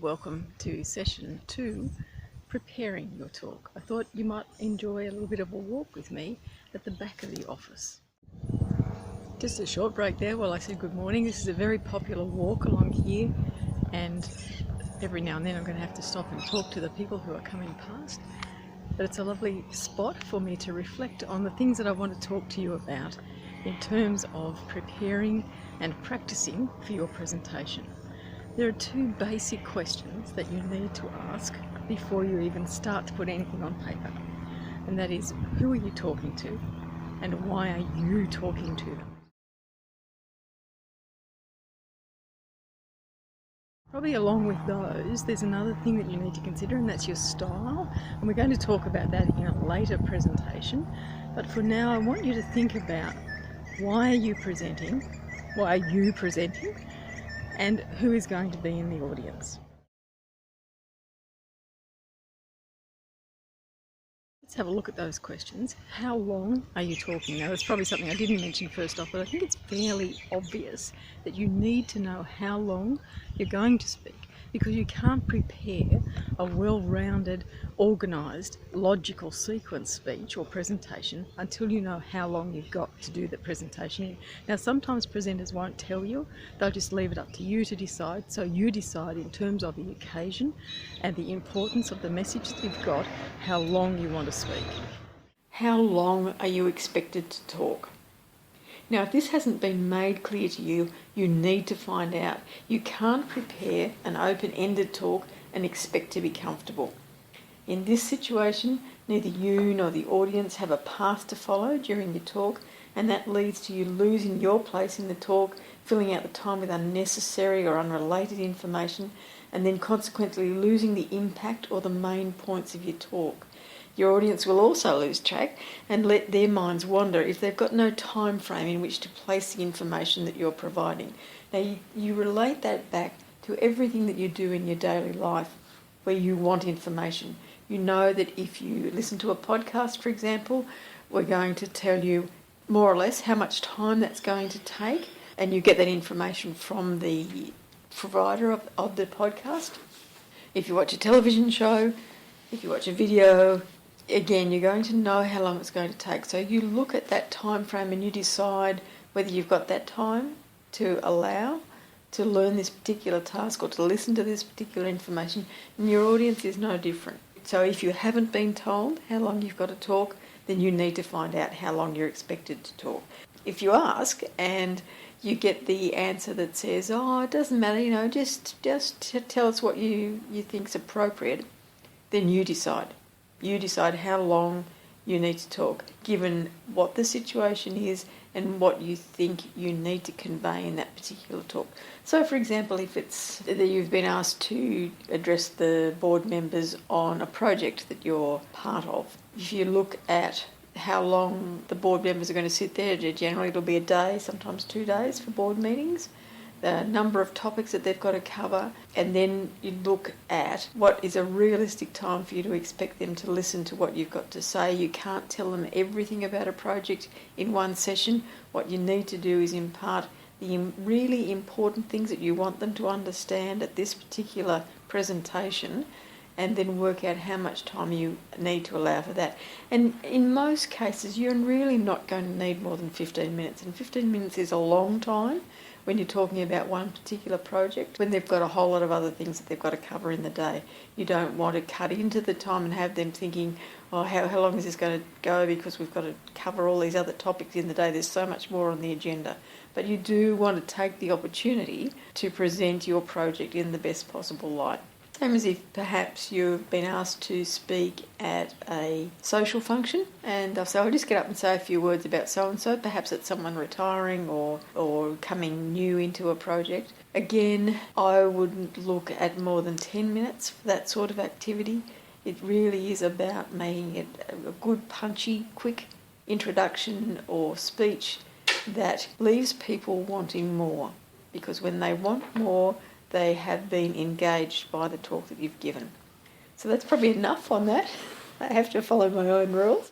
welcome to session 2, preparing your talk. I thought you might enjoy a little bit of a walk with me at the back of the office. Just a short break there while I said good morning. This is a very popular walk along here, and every now and then I'm going to have to stop and talk to the people who are coming past. But it's a lovely spot for me to reflect on the things that I want to talk to you about in terms of preparing and practicing for your presentation. There are two basic questions that you need to ask before you even start to put anything on paper. And that is, who are you talking to? And why are you talking to them? Probably along with those, there's another thing that you need to consider, and that's your style. And we're going to talk about that in a later presentation. But for now, I want you to think about why are you presenting? Why are you presenting? And who is going to be in the audience? Let's have a look at those questions. How long are you talking? Now, that's probably something I didn't mention first off, but I think it's fairly obvious that you need to know how long you're going to speak, because you can't prepare a well-rounded, organised, logical sequence speech or presentation until you know how long you've got to do the presentation. Now, sometimes presenters won't tell you. They'll just leave it up to you to decide. So you decide in terms of the occasion and the importance of the message that you've got, how long you want to speak. How long are you expected to talk? Now, if this hasn't been made clear to you, you need to find out. You can't prepare an open-ended talk and expect to be comfortable. In this situation, neither you nor the audience have a path to follow during your talk, and that leads to you losing your place in the talk, filling out the time with unnecessary or unrelated information, and then consequently losing the impact or the main points of your talk. Your audience will also lose track and let their minds wander if they've got no time frame in which to place the information that you're providing. Now, you relate that back to everything that you do in your daily life where you want information. You know that if you listen to a podcast, for example, we're going to tell you more or less how much time that's going to take, and you get that information from the provider of the podcast. If you watch a television show, if you watch a video, again, you're going to know how long it's going to take. So you look at that time frame and you decide whether you've got that time to allow to learn this particular task or to listen to this particular information, and your audience is no different. So if you haven't been told how long you've got to talk, then you need to find out how long you're expected to talk. If you ask and you get the answer that says, oh, it doesn't matter, just tell us what you think's appropriate, then you decide. You decide how long you need to talk, given what the situation is and what you think you need to convey in that particular talk. So, for example, if it's that you've been asked to address the board members on a project that you're part of, if you look at how long the board members are going to sit there, generally it'll be a day, sometimes 2 days for board meetings, the number of topics that they've got to cover, and then you look at what is a realistic time for you to expect them to listen to what you've got to say. You can't tell them everything about a project in one session. What you need to do is impart the really important things that you want them to understand at this particular presentation, and then work out how much time you need to allow for that. And in most cases, you're really not going to need more than 15 minutes. And 15 minutes is a long time when you're talking about one particular project, when they've got a whole lot of other things that they've got to cover in the day. You don't want to cut into the time and have them thinking, oh, how long is this going to go, because we've got to cover all these other topics in the day. There's so much more on the agenda. But you do want to take the opportunity to present your project in the best possible light. Same as if perhaps you've been asked to speak at a social function, and they'll say, I'll just get up and say a few words about so-and-so. Perhaps it's someone retiring or coming new into a project. Again, I wouldn't look at more than 10 minutes for that sort of activity. It really is about making it a good, punchy, quick introduction or speech that leaves people wanting more, because when they want more, they have been engaged by the talk that you've given. So that's probably enough on that. I have to follow my own rules.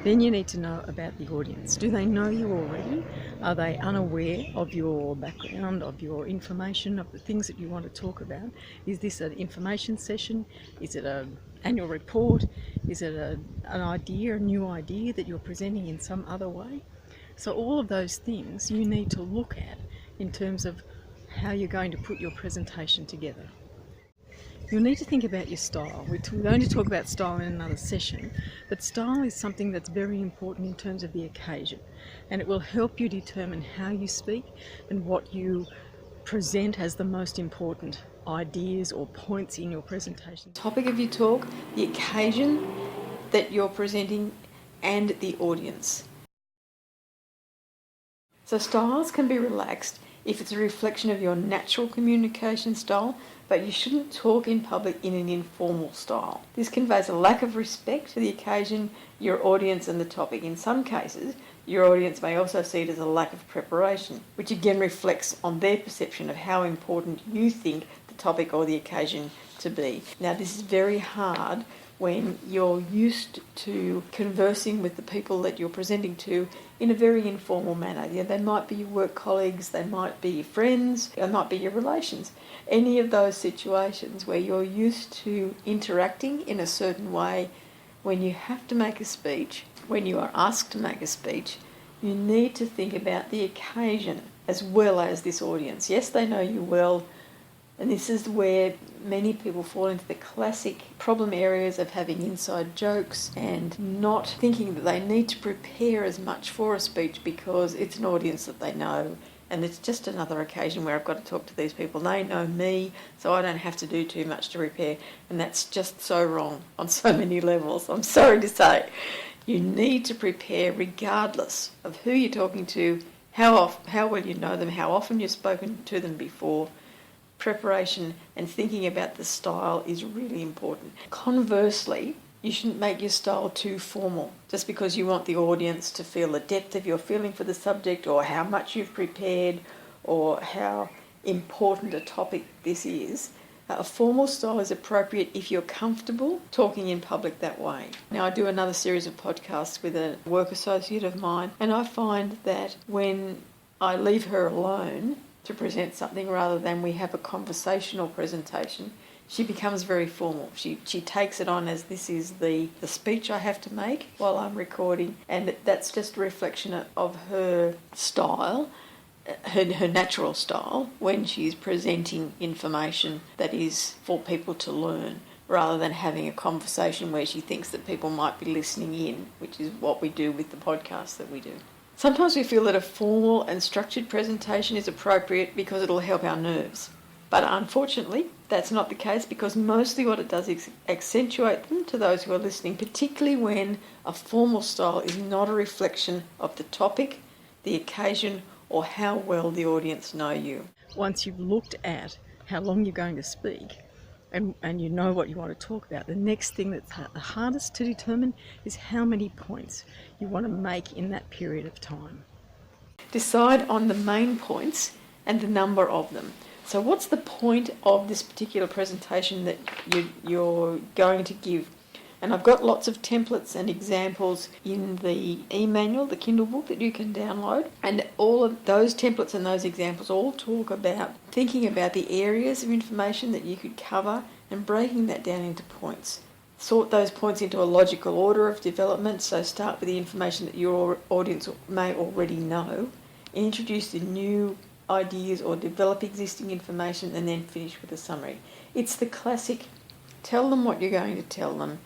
Then you need to know about the audience. Do they know you already? Are they unaware of your background, of your information, of the things that you want to talk about? Is this an information session? Is it an annual report? Is it an idea, a new idea that you're presenting in some other way? So all of those things you need to look at in terms of how you're going to put your presentation together. You'll need to think about your style. We're going to talk about style in another session, but style is something that's very important in terms of the occasion, and it will help you determine how you speak and what you present as the most important ideas or points in your presentation. Topic of your talk, the occasion that you're presenting, and the audience. So styles can be relaxed if it's a reflection of your natural communication style, but you shouldn't talk in public in an informal style. This conveys a lack of respect to the occasion, your audience and the topic. In some cases, your audience may also see it as a lack of preparation, which again reflects on their perception of how important you think the topic or the occasion to be. Now, this is very hard when you're used to conversing with the people that you're presenting to in a very informal manner. They might be your work colleagues, they might be your friends, they might be your relations. Any of those situations where you're used to interacting in a certain way, when you have to make a speech, when you are asked to make a speech, you need to think about the occasion as well as this audience. Yes, they know you well, and this is where many people fall into the classic problem areas of having inside jokes and not thinking that they need to prepare as much for a speech because it's an audience that they know, and it's just another occasion where I've got to talk to these people. They know me, so I don't have to do too much to prepare, and that's just so wrong on so many levels. I'm sorry to say. You need to prepare regardless of who you're talking to, how well you know them, how often you've spoken to them before. Preparation and thinking about the style is really important. Conversely, you shouldn't make your style too formal just because you want the audience to feel the depth of your feeling for the subject or how much you've prepared or how important a topic this is. A formal style is appropriate if you're comfortable talking in public that way. Now, I do another series of podcasts with a work associate of mine, and I find that when I leave her alone to present something rather than we have a conversational presentation, she becomes very formal. She takes it on as this is the speech I have to make while I'm recording, and that's just a reflection of her style, her natural style, when she's presenting information that is for people to learn, rather than having a conversation where she thinks that people might be listening in, which is what we do with the podcast that we do. Sometimes we feel that a formal and structured presentation is appropriate because it'll help our nerves. But unfortunately, that's not the case, because mostly what it does is accentuate them to those who are listening, particularly when a formal style is not a reflection of the topic, the occasion, or how well the audience know you. Once you've looked at how long you're going to speak, and you know what you want to talk about, the next thing that's the hardest to determine is how many points you want to make in that period of time. Decide on the main points and the number of them. So what's the point of this particular presentation that you're going to give? And I've got lots of templates and examples in the e-manual, the Kindle book that you can download. And all of those templates and those examples all talk about thinking about the areas of information that you could cover and breaking that down into points. Sort those points into a logical order of development. So start with the information that your audience may already know. Introduce the new ideas or develop existing information, and then finish with a summary. It's the classic, tell them what you're going to tell them,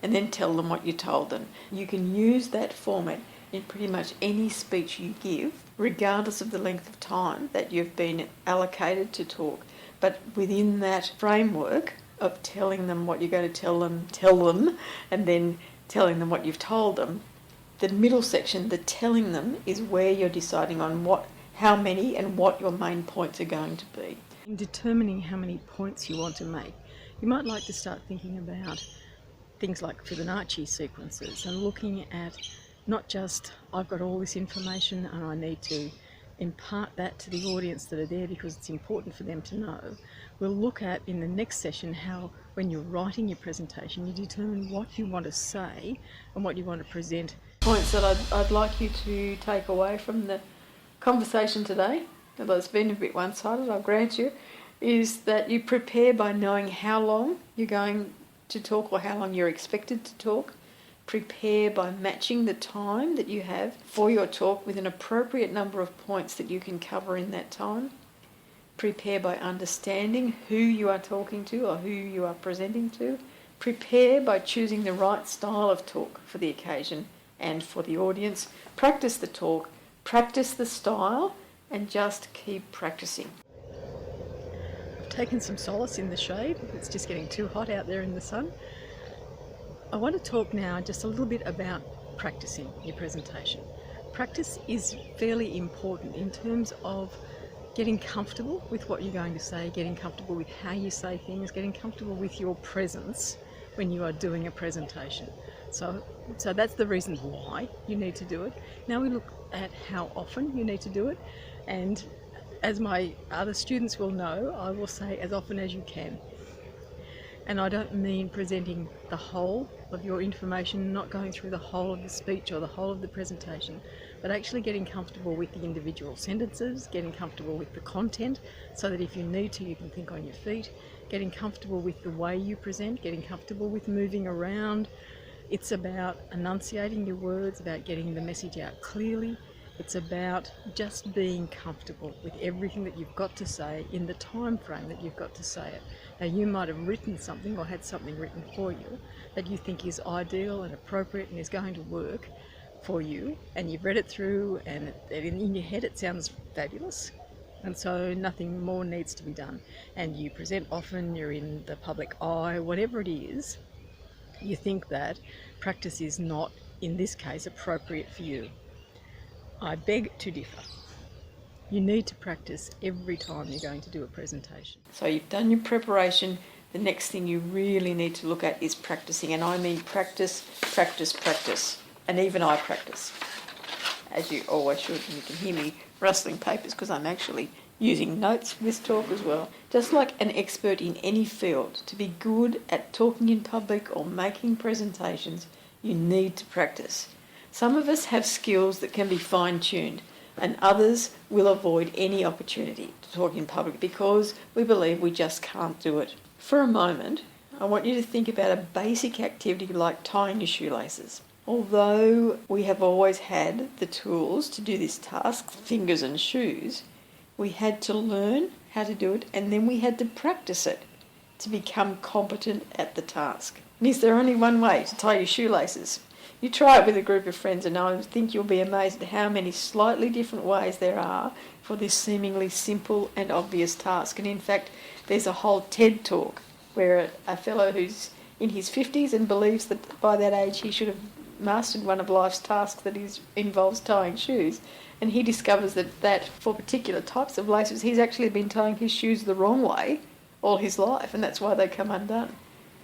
and then tell them what you told them. You can use that format in pretty much any speech you give, regardless of the length of time that you've been allocated to talk. But within that framework of telling them what you're going to tell them, and then telling them what you've told them, the middle section, the telling them, is where you're deciding on how many and what your main points are going to be. In determining how many points you want to make, you might like to start thinking about things like Fibonacci sequences and looking at not just I've got all this information and I need to impart that to the audience that are there because it's important for them to know, We'll look at in the next session how when you're writing your presentation you determine what you want to say and what you want to present. Points that I'd like you to take away from the conversation today, although it's been a bit one-sided, I'll grant you, is that you prepare by knowing how long you're going to talk or how long you're expected to talk. Prepare by matching the time that you have for your talk with an appropriate number of points that you can cover in that time. Prepare by understanding who you are talking to or who you are presenting to. Prepare by choosing the right style of talk for the occasion and for the audience. Practice the talk, practice the style, and just keep practicing. I've taken some solace in the shade. It's just getting too hot out there in the sun. I want to talk now just a little bit about practicing your presentation. Practice is fairly important in terms of getting comfortable with what you're going to say, getting comfortable with how you say things, getting comfortable with your presence when you are doing a presentation. So that's the reason why you need to do it. Now we look at how often you need to do it, and as my other students will know, I will say as often as you can. And I don't mean presenting the whole of your information, not going through the whole of the speech or the whole of the presentation, but actually getting comfortable with the individual sentences, getting comfortable with the content so that if you need to, you can think on your feet, getting comfortable with the way you present, getting comfortable with moving around. It's about enunciating your words, about getting the message out clearly. It's about just being comfortable with everything that you've got to say in the time frame that you've got to say it. Now, you might have written something or had something written for you that you think is ideal and appropriate and is going to work for you, and you've read it through and in your head it sounds fabulous, and so nothing more needs to be done. And you present often, you're in the public eye, whatever it is, you think that practice is not, in this case, appropriate for you. I beg to differ. You need to practice every time you're going to do a presentation. So you've done your preparation. The next thing you really need to look at is practicing. And I mean practice, practice, practice. And even I practice, as you always should. And you can hear me rustling papers because I'm actually using notes for this talk as well. Just like an expert in any field, to be good at talking in public or making presentations, you need to practice. Some of us have skills that can be fine-tuned, and others will avoid any opportunity to talk in public because we believe we just can't do it. For a moment, I want you to think about a basic activity like tying your shoelaces. Although we have always had the tools to do this task, fingers and shoes, we had to learn how to do it, and then we had to practice it to become competent at the task. And is there only one way to tie your shoelaces? You try it with a group of friends and I think you'll be amazed at how many slightly different ways there are for this seemingly simple and obvious task. And in fact, there's a whole TED talk where a fellow who's in his 50s and believes that by that age he should have mastered one of life's tasks that involves tying shoes. And he discovers that for particular types of laces, he's actually been tying his shoes the wrong way all his life, and that's why they come undone.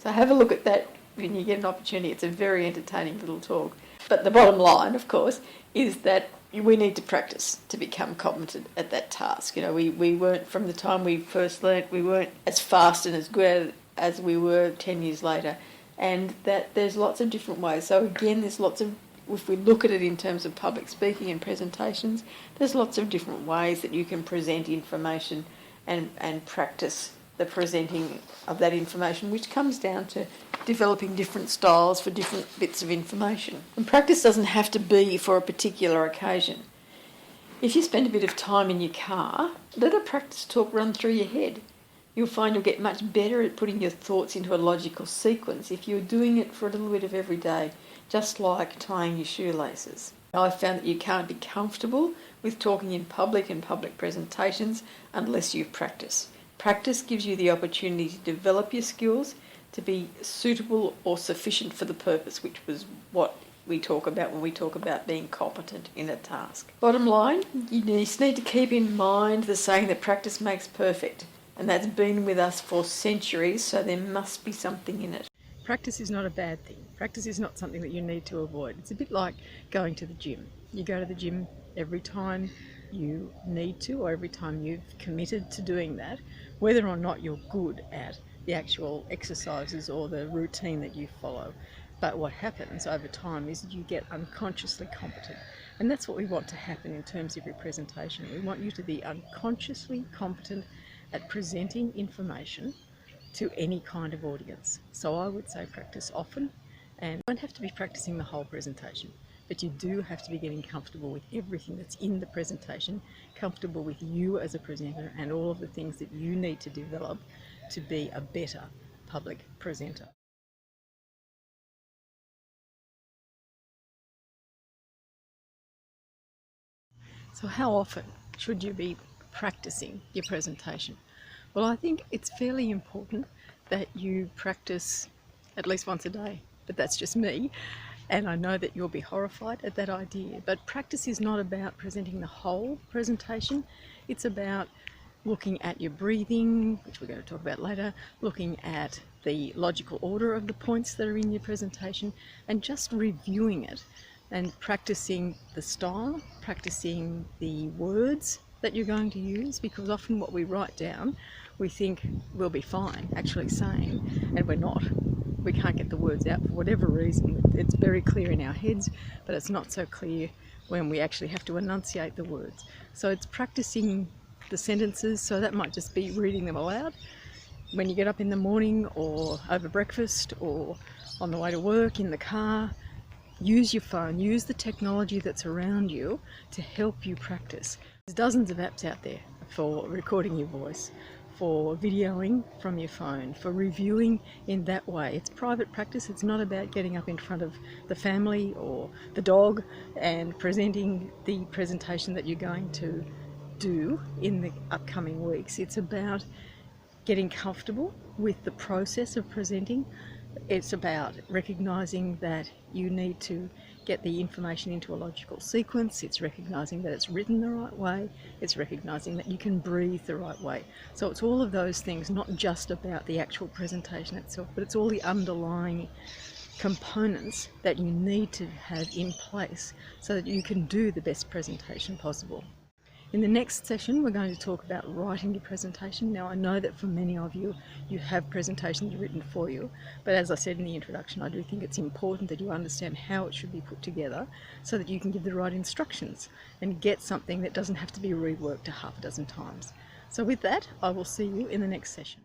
So have a look at that when you get an opportunity. It's a very entertaining little talk. But the bottom line, of course, is that we need to practice to become competent at that task. You know, we weren't, from the time we first learnt, we weren't as fast and as good as we were 10 years later. And that there's lots of different ways. So again, there's lots of, if we look at it in terms of public speaking and presentations, there's lots of different ways that you can present information and practice the presenting of that information, which comes down to developing different styles for different bits of information. And practice doesn't have to be for a particular occasion. If you spend a bit of time in your car, let a practice talk run through your head. You'll find you'll get much better at putting your thoughts into a logical sequence if you're doing it for a little bit of every day, just like tying your shoelaces. I've found that you can't be comfortable with talking in public and public presentations unless you practice. Practice gives you the opportunity to develop your skills to be suitable or sufficient for the purpose, which was what we talk about when we talk about being competent in a task. Bottom line, you just need to keep in mind the saying that practice makes perfect, and that's been with us for centuries, so there must be something in it. Practice is not a bad thing. Practice is not something that you need to avoid. It's a bit like going to the gym. You go to the gym every time you need to, or every time you've committed to doing that. whether or not you're good at the actual exercises or the routine that you follow. But what happens over time is you get unconsciously competent. And that's what we want to happen in terms of your presentation. We want you to be unconsciously competent at presenting information to any kind of audience. So I would say practice often, and you don't have to be practicing the whole presentation, but you do have to be getting comfortable with everything that's in the presentation, comfortable with you as a presenter and all of the things that you need to develop to be a better public presenter. So how often should you be practicing your presentation? Well, I think it's fairly important that you practice at least once a day, but that's just me. And I know that you'll be horrified at that idea, but practice is not about presenting the whole presentation. It's about looking at your breathing, which we're going to talk about later, looking at the logical order of the points that are in your presentation, and just reviewing it and practicing the style, practicing the words that you're going to use, because often what we write down we think we'll be fine actually saying, and we're not. We can't get the words out for whatever reason. It's very clear in our heads, but it's not so clear when we actually have to enunciate the words. So it's practicing the sentences, so that might just be reading them aloud when you get up in the morning, or over breakfast, or on the way to work, in the car. Use your phone, use the technology that's around you to help you practice. There's dozens of apps out there for recording your voice, for videoing from your phone, for reviewing in that way. It's private practice. It's not about getting up in front of the family or the dog and presenting the presentation that you're going to do in the upcoming weeks. It's about getting comfortable with the process of presenting. It's about recognizing that you need to get the information into a logical sequence. It's recognizing that it's written the right way. It's recognizing that you can breathe the right way. So it's all of those things, not just about the actual presentation itself, but it's all the underlying components that you need to have in place so that you can do the best presentation possible. In the next session, we're going to talk about writing your presentation. Now, I know that for many of you, you have presentations written for you, but as I said in the introduction, I do think it's important that you understand how it should be put together so that you can give the right instructions and get something that doesn't have to be reworked a half a dozen times. So with that, I will see you in the next session.